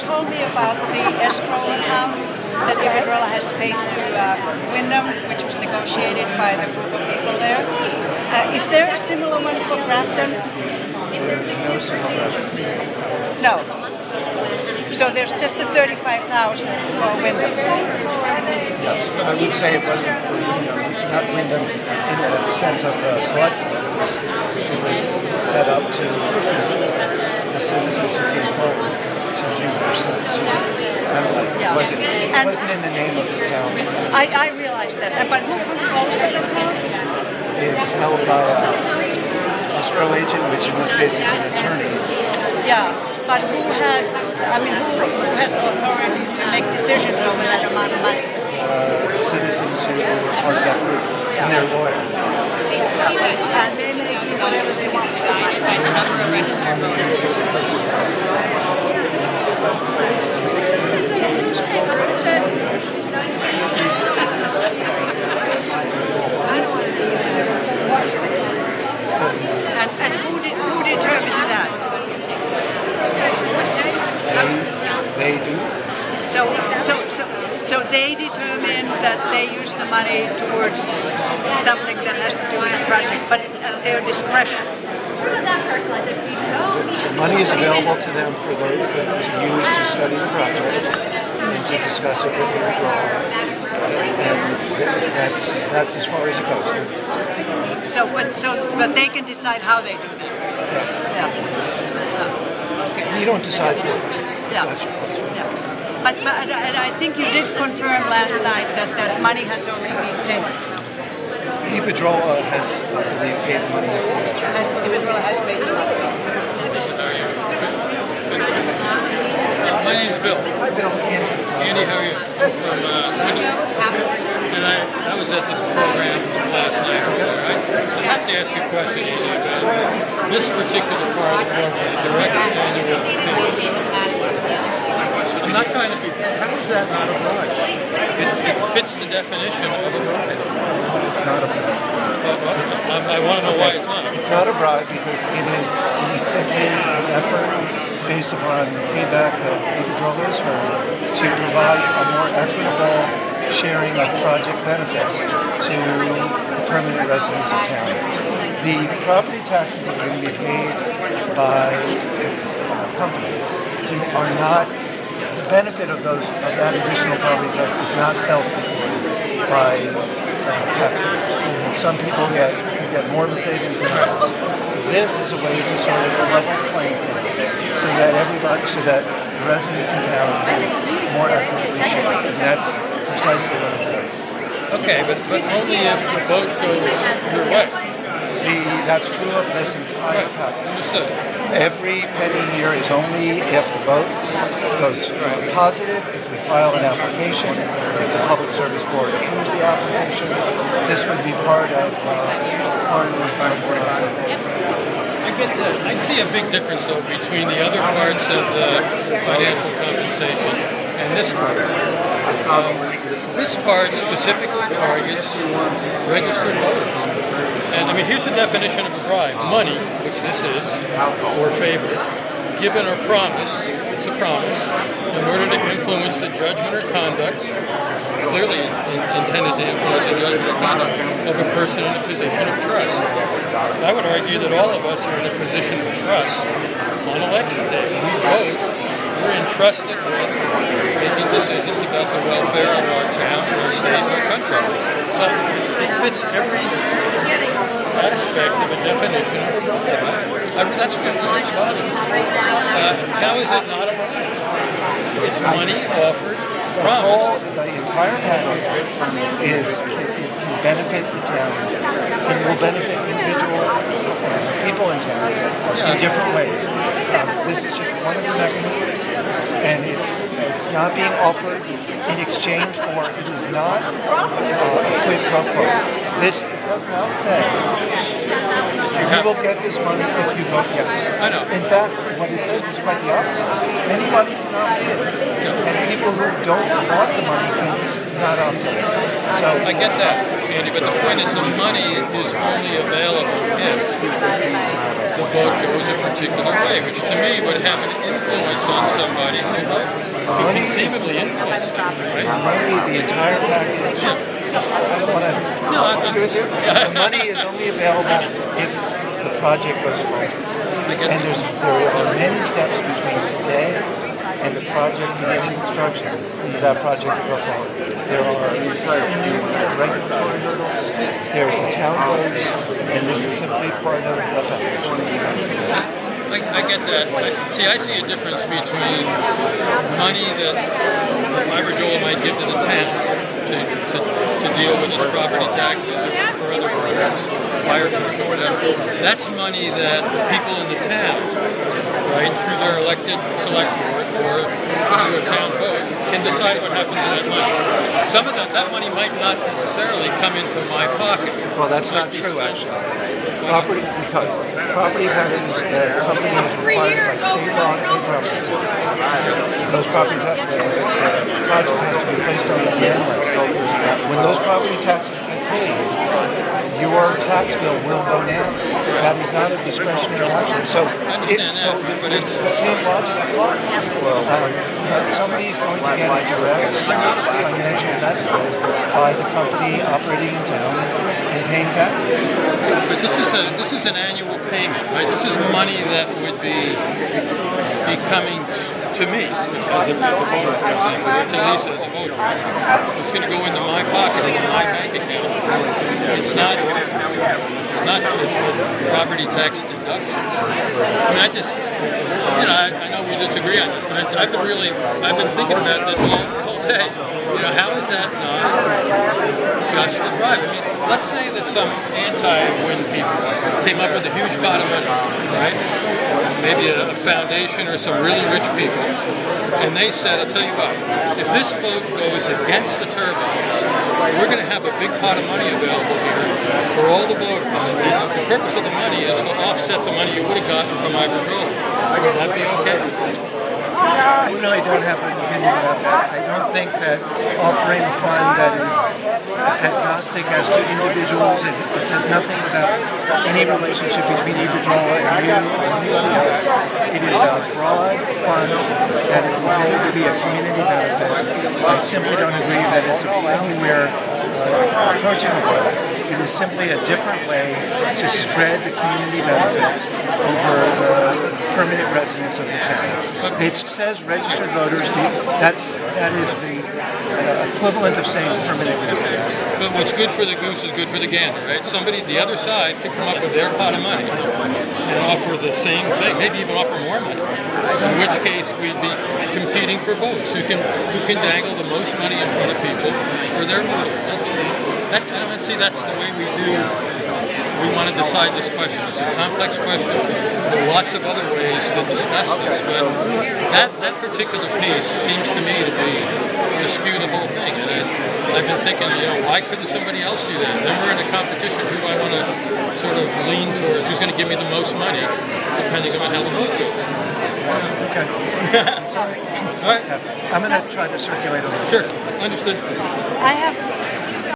told me about the escrow account that Iberdrola has paid to Wyndham, which was negotiated by the group of people there. Is there a similar one for Grafton? No. So there's just the 35,000 for Wyndham. Yes, I would say it wasn't for Wyndham, not Wyndham in the sense of select board. It was set up to assist the citizens who came forward to do their stuff. It wasn't in the name of the town. I realize that, but who controls that account? It's held by an escrow agent, which in this case is an attorney. Yeah, but who has authority to make decisions over that amount of money? Citizens who are part of that group and their lawyer. And they may do whatever they want. Divided by the number of registered voters. And who determines that? They do. So they determine that they use the money towards something that has to do with the project, but it's at their discretion. The money is available to them to use to study the project and to discuss it with their drawer. And that's as far as it goes. But they can decide how they do that. Yeah. Okay. You don't decide for them. Yeah. That's your question. Yeah. But I think you did confirm last night that money has already been paid. Iberdrola has, I believe, paid the money into the escrow. Iberdrola has paid some money. My name's Bill. Hi, Bill. Andy, how are you? I'm from and I was at this program last night. I have to ask you a question, Andy, about this particular part of the program, the direct annual payment. I'm not trying to be. How is that not a bribe? It fits the definition of a bribe. It's not a bribe. I want to know why it's not. It's not a bribe because it is simply an effort based upon feedback that Iberdrola has heard to provide a more equitable sharing of project benefits to permanent residents of town. The property taxes that are going to be paid by the company are not, the benefit of that additional property tax is not felt by taxpayers. Some people get more of a savings than others. This is a way to sort of level the playing field so that residents in town can more equitably share. And that's precisely what it does. Okay, but only if the vote goes your way. That's true of this entire package. Understood. Every penny here is only if the vote goes positive, if we file an application, if the Public Service Board approves the application. This would be part of I get that. I see a big difference, though, between the other parts of the financial compensation and this part. This part specifically targets registered voters. And I mean, here's the definition of a bribe. Money, which this is, or favor, given or promised, it's a promise, in order to influence the judgment or conduct, clearly intended to influence the judgment or conduct of a person in a position of trust. I would argue that all of us are in a position of trust on election day. We vote, we're entrusted with making decisions about the welfare of our town, our state, our country. So it fits every aspect of a definition of a bribe. That's what we're about. How is it not a bribe? It's money offered, promised. The entire package can benefit the town. It will benefit individual people in town in different ways. This is just one of the mechanisms, and it's not being offered in exchange for. It is not a quid pro quo. This does not say you will get this money if you vote yes. I know. In fact, what it says is quite the opposite. Anybody can opt in, and people who don't want the money can not opt in. So I get that, Andy, but the point is the money is only available if the vote goes a particular way, which to me would have an influence on somebody who could conceivably influence them, right? Money, the entire package. I don't want to argue with you. The money is only available if the project goes forward. And there are many steps between today and the project beginning construction for that project to go forward. There are innumerable regulatory hurdles, there's the town codes, and this is simply part of the package. I get that. I see a difference between money that Iberdrola might give to the town to deal with its property taxes or for other purposes, fire truck or whatever. That's money that the people in the town, right, through their elected select board or through a town vote, can decide what happens to that money. Some of that money might not necessarily come into my pocket. Well, that's not true, actually. Because property taxes, the company is required by state law to pay property taxes. Those property taxes, the project has to be placed on the land list. When those property taxes get paid, your tax bill will go down. That is not a discretionary action. So it's the same logic applies. Somebody is going to get a direct financial benefit by the company operating in town and paying taxes. But this is an annual payment, right? This is money that would be coming to me as a voter, or to Lisa as a voter. It's going to go into my pocket, into my bank account. It's not property tax deduction. I mean, I know we disagree on this, but I've been thinking about this all day. How is that not just a bribe? I mean, let's say that some anti-wind people came up with a huge pot of money, right? Maybe a foundation or some really rich people, and they said, I'll tell you what, if this vote goes against the turbines, we're going to have a big pot of money available here for all the voters. And the purpose of the money is to offset the money you would have gotten from Iberdrola. Would that be okay? I really don't have an opinion about that. I don't think that offering a fund that is agnostic as to individuals, it says nothing about any relationship between Iberdrola and you or anybody else. It is a broad fund that is intended to be a community benefit. I simply don't agree that it's anywhere approaching a bribe. It is simply a different way to spread the community benefits over the permanent residents of the town. It says registered voters. That is the equivalent of saying permanent residents. But what's good for the goose is good for the gander, right? Somebody, the other side, could come up with their pot of money and offer the same thing, maybe even offer more money. In which case, we'd be competing for votes. Who can dangle the most money in front of people for their vote? That's the way we want to decide this question. It's a complex question. There are lots of other ways to discuss this, but that particular piece seems to me to skew the whole thing. And I've been thinking, why couldn't somebody else do that? Then we're in a competition. Who do I want to sort of lean towards? Who's going to give me the most money, depending on how the vote goes? Okay. All right. I'm going to try to circulate a little. Sure. Understood. I have